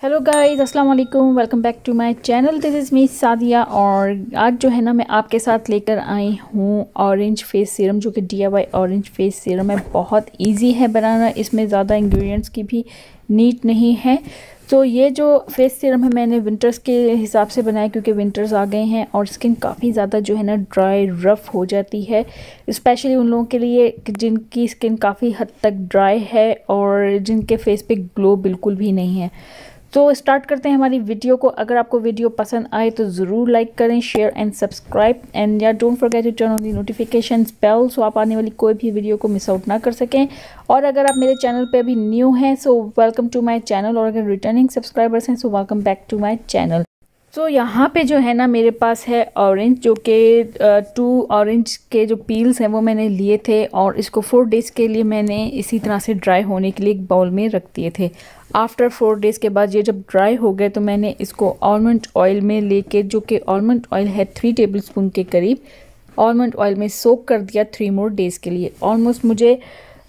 Hello guys, अस्सलाम वालेकुम। Welcome back to my channel. This is me Sadia. और आज जो है ना मैं आपके साथ लेकर आई हूँ ऑरेंज फेस सीरम, जो कि DIY ऑरेंज फेस सीरम है। बहुत इजी है बनाना, इसमें ज़्यादा इंग्रेडिएंट्स की भी नीड नहीं है। तो ये जो फेस सीरम है मैंने विंटर्स के हिसाब से बनाया, क्योंकि विंटर्स आ गए हैं और स्किन काफ़ी ज़्यादा जो है ना ड्राई रफ़ हो जाती है, स्पेशली उन लोगों के लिए जिनकी स्किन काफ़ी हद तक ड्राई है और जिनके फेस पे ग्लो बिल्कुल भी नहीं है। तो स्टार्ट करते हैं हमारी वीडियो को। अगर आपको वीडियो पसंद आए तो ज़रूर लाइक करें, शेयर एंड सब्सक्राइब, एंड या don't forget to turn on the notification bell, so आप आने वाली कोई भी वीडियो को मिस आउट ना कर सकें। और अगर आप मेरे चैनल पे अभी न्यू हैं so welcome to my channel, और अगर रिटर्निंग सब्सक्राइबर्स हैं so welcome back to my channel. तो यहाँ पे जो है ना मेरे पास है ऑरेंज, जो कि 2 ऑरेंज के जो पील्स हैं वो मैंने लिए थे, और इसको 4 डेज़ के लिए मैंने इसी तरह से ड्राई होने के लिए एक बाउल में रख दिए थे। आफ्टर 4 डेज़ के बाद ये जब ड्राई हो गए तो मैंने इसको आलमंड ऑयल में लेके, जो कि आलमंड ऑयल है 3 टेबलस्पून के करीब, आलमंड ऑयल में सोक कर दिया 3 मोर डेज़ के लिए। ऑलमोस्ट मुझे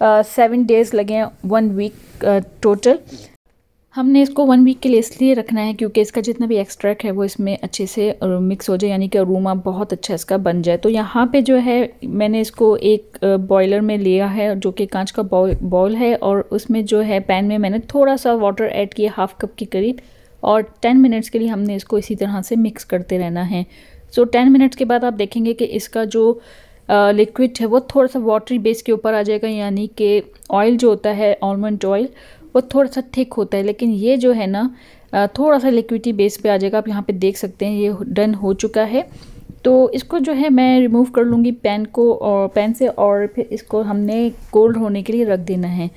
7 डेज़ लगे, 1 वीक टोटल। हमने इसको 1 वीक के लिए इसलिए रखना है क्योंकि इसका जितना भी एक्सट्रैक्ट है वो इसमें अच्छे से मिक्स हो जाए, यानी कि अरोमा बहुत अच्छा इसका बन जाए। तो यहाँ पे जो है मैंने इसको एक बॉयलर में लिया है, जो कि कांच का बॉल है, और उसमें जो है पैन में मैंने थोड़ा सा वाटर ऐड किया, 1/2 कप के करीब, और 10 मिनट्स के लिए हमने इसको इसी तरह से मिक्स करते रहना है। सो 10 मिनट्स के बाद आप देखेंगे कि इसका जो लिक्विड है वो थोड़ा सा वाटरी बेस के ऊपर आ जाएगा, यानी कि ऑयल जो होता है आलमंड ऑयल वो थोड़ा सा थिक होता है, लेकिन ये जो है ना थोड़ा सा लिक्विडी बेस पे आ जाएगा। आप यहाँ पे देख सकते हैं ये डन हो चुका है। तो इसको जो है मैं रिमूव कर लूँगी पैन को, और पैन से, और फिर इसको हमने कोल्ड होने के लिए रख देना है।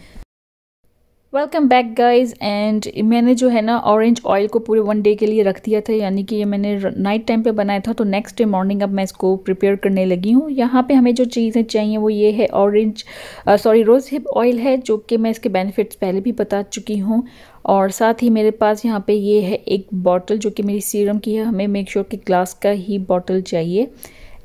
Welcome back guys. एंड मैंने जो है ना ऑरेंज ऑयल को पूरे 1 डे के लिए रख दिया था, यानी कि ये मैंने नाइट टाइम पे बनाया था। तो नेक्स्ट डे मॉर्निंग अब मैं इसको प्रिपेयर करने लगी हूँ। यहाँ पे हमें जो चीज़ें चाहिए वो ये है रोज़ हिप ऑयल है, जो कि मैं इसके बेनिफिट्स पहले भी बता चुकी हूँ। और साथ ही मेरे पास यहाँ पे ये है एक बॉटल, जो कि मेरी सीरम की है। हमें मेक श्योर कि ग्लास का ही बॉटल चाहिए,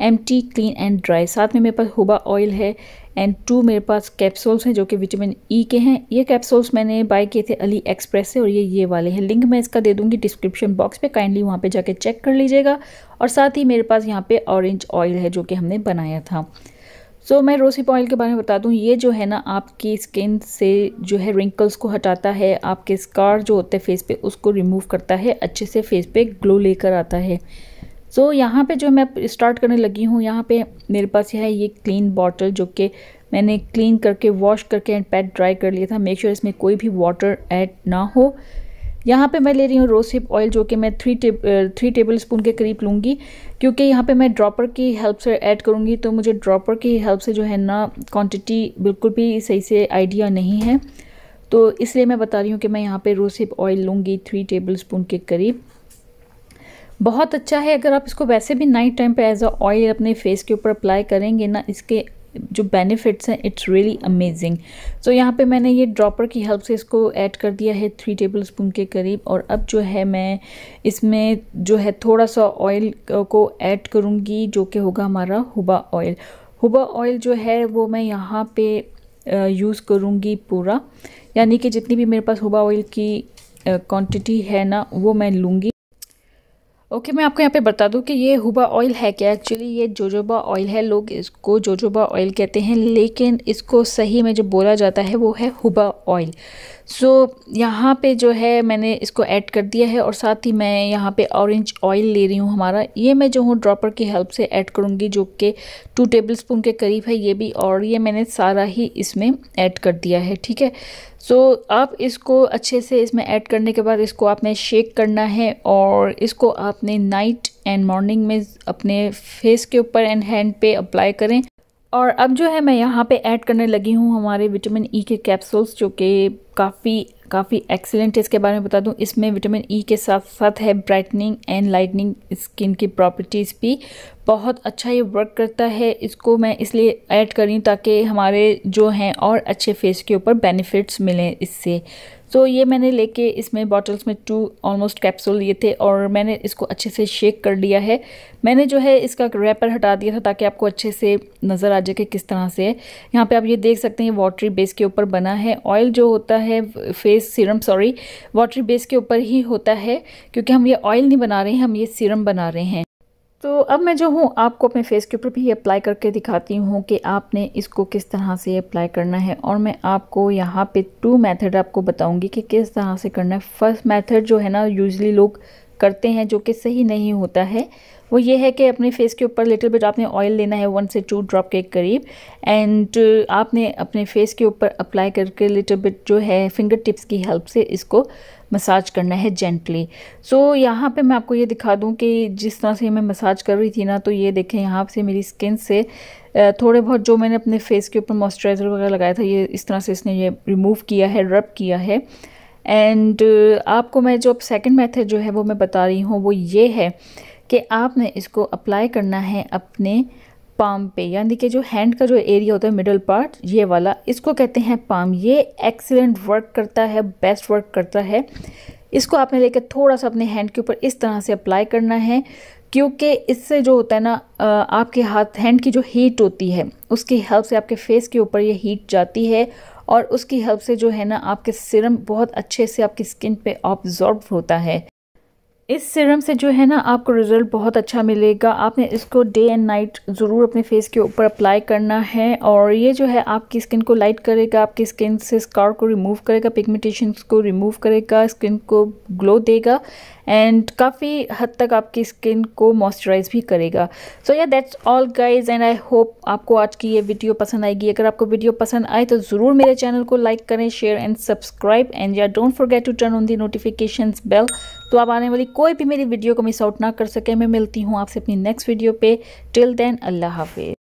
एम्प्टी, क्लीन एंड ड्राई। साथ में मेरे पास हुबा ऑयल है, एंड 2 मेरे पास कैप्सूल्स हैं जो कि विटामिन ई के हैं। ये कैप्सूल्स मैंने बाय किए थे अली एक्सप्रेस से, और ये वाले हैं। लिंक मैं इसका दे दूंगी डिस्क्रिप्शन बॉक्स पे, काइंडली वहाँ पे जाके चेक कर लीजिएगा। और साथ ही मेरे पास यहाँ पे ऑरेंज ऑयल है, जो कि हमने बनाया था। सो मैं रोज़हिप ऑयल के बारे में बता दूं, ये जो है ना आपकी स्किन से जो है रिंकल्स को हटाता है, आपके स्कार जो होते हैं फेस पे उसको रिमूव करता है, अच्छे से फेस पे ग्लो लेकर आता है। सो यहाँ पे जो मैं स्टार्ट करने लगी हूँ, यहाँ पे मेरे पास है ये क्लीन बॉटल, जो कि मैंने क्लीन करके वॉश करके एंड पैड ड्राई कर लिया था। मेक श्योर इसमें कोई भी वाटर ऐड ना हो। यहाँ पे मैं ले रही हूँ रोज़हिप ऑयल, जो कि मैं 3 टेबलस्पून के करीब लूँगी, क्योंकि यहाँ पे मैं ड्रॉपर की हेल्प से ऐड करूँगी। तो मुझे ड्रॉपर की हेल्प से जो है ना क्वांटिटी बिल्कुल भी सही से आइडिया नहीं है, तो इसलिए मैं बता रही हूँ कि मैं यहाँ पे रोज़हिप ऑयल लूँगी 3 टेबलस्पून के करीब। बहुत अच्छा है। अगर आप इसको वैसे भी नाइट टाइम पे एज अ ऑयल अपने फेस के ऊपर अप्लाई करेंगे ना, इसके जो बेनिफिट्स हैं इट्स रियली अमेजिंग। सो यहाँ पे मैंने ये ड्रॉपर की हेल्प से इसको ऐड कर दिया है 3 टेबलस्पून के करीब। और अब जो है मैं इसमें जो है थोड़ा सा ऑयल को ऐड करूँगी, जो कि होगा हमारा हुबा ऑयल। हुबा ऑयल जो है वो मैं यहाँ पे यूज़ करूँगी पूरा, यानी कि जितनी भी मेरे पास हुबा ऑयल की क्वान्टिटी है ना वो मैं लूँगी। ओके, मैं आपको यहाँ पे बता दूँ कि ये हुबा ऑयल है क्या। एक्चुअली ये जोजोबा ऑयल है, लोग इसको जोजोबा ऑयल कहते हैं, लेकिन इसको सही में जो बोला जाता है वो है हुबा ऑयल। सो यहाँ पे जो है मैंने इसको ऐड कर दिया है, और साथ ही मैं यहाँ पे ऑरेंज ऑयल ले रही हूँ हमारा। ये मैं जो हूँ ड्रॉपर की हेल्प से ऐड करूँगी, जो कि 2 टेबलस्पून के करीब है ये भी, और ये मैंने सारा ही इसमें ऐड कर दिया है। ठीक है, सो आप इसको अच्छे से इसमें ऐड करने के बाद इसको आपने शेक करना है, और इसको आपने नाइट एंड मॉर्निंग में अपने फेस के ऊपर एंड हैंड पे अप्लाई करें। और अब जो है मैं यहाँ पे ऐड करने लगी हूँ हमारे विटामिन ई के कैप्सूल्स, जो कि काफ़ी एक्सीलेंट है। इसके बारे में बता दूँ, इसमें विटामिन ई के साथ साथ है ब्राइटनिंग एंड लाइटनिंग स्किन की प्रॉपर्टीज़ भी बहुत अच्छा ये वर्क करता है। इसको मैं इसलिए ऐड करी ताकि हमारे जो हैं और अच्छे फेस के ऊपर बेनिफिट्स मिलें इससे। तो ये मैंने लेके इसमें बॉटल्स में 2 ऑलमोस्ट कैप्सूल लिए थे और मैंने इसको अच्छे से शेक कर लिया है। मैंने जो है इसका रैपर हटा दिया था ताकि आपको अच्छे से नज़र आ जाए कि किस तरह से है। यहाँ पे आप ये देख सकते हैं वाटरी बेस के ऊपर बना है। ऑयल जो होता है फेस सीरम वाटरी बेस के ऊपर ही होता है, क्योंकि हम ये ऑयल नहीं बना रहे हैं, हम ये सीरम बना रहे हैं। तो अब मैं जो हूँ आपको अपने फेस के ऊपर भी अप्लाई करके दिखाती हूँ कि आपने इसको किस तरह से अप्लाई करना है। और मैं आपको यहाँ पे 2 मेथड आपको बताऊँगी कि किस तरह से करना है। फर्स्ट मेथड जो है ना यूजुअली लोग करते हैं, जो कि सही नहीं होता है, वो ये है कि अपने फेस के ऊपर लिटिल बिट आपने ऑयल लेना है 1 से 2 ड्रॉप के करीब, एंड आपने अपने फेस के ऊपर अप्लाई करके लिटिल बिट जो है फिंगर टिप्स की हेल्प से इसको मसाज करना है जेंटली। सो यहाँ पे मैं आपको ये दिखा दूँ कि जिस तरह से मैं मसाज कर रही थी ना, तो ये देखें यहाँ से मेरी स्किन से थोड़े बहुत जो मैंने अपने फेस के ऊपर मॉइस्चराइज़र वगैरह लगाया था, ये इस तरह से इसने ये रिमूव किया है, रब किया है। एंड आपको मैं जो सेकंड मेथड जो है वो मैं बता रही हूँ, वो ये है कि आपने इसको अप्लाई करना है अपने पाम पे, यानी कि जो हैंड का जो एरिया होता है मिडल पार्ट, ये वाला, इसको कहते हैं पाम। ये एक्सीलेंट वर्क करता है, बेस्ट वर्क करता है। इसको आपने लेकर थोड़ा सा अपने हैंड के ऊपर इस तरह से अप्लाई करना है, क्योंकि इससे जो होता है ना आपके हैंड की जो हीट होती है उसकी हेल्प से आपके फेस के ऊपर ये हीट जाती है, और उसकी हेल्प से जो है ना आपके सीरम बहुत अच्छे से आपकी स्किन पे ऑब्जॉर्ब होता है। इस सीरम से जो है ना आपको रिज़ल्ट बहुत अच्छा मिलेगा। आपने इसको डे एंड नाइट ज़रूर अपने फेस के ऊपर अप्लाई करना है, और ये जो है आपकी स्किन को लाइट करेगा, आपकी स्किन से स्कार को रिमूव करेगा, पिगमेंटेशंस को रिमूव करेगा, स्किन को ग्लो देगा, एंड काफ़ी हद तक आपकी स्किन को मॉइस्चराइज भी करेगा। सो या that's all guys, and I hope आपको आज की ये वीडियो पसंद आएगी। अगर आपको वीडियो पसंद आए तो ज़रूर मेरे चैनल को लाइक करें, शेयर एंड सब्सक्राइब, एंड या don't forget to turn on the notifications bell, तो आप आने वाली कोई भी मेरी वीडियो को मिस आउट ना कर सके। मैं मिलती हूँ आपसे अपनी नेक्स्ट वीडियो पे। टिल देन अल्लाह हाफिज़।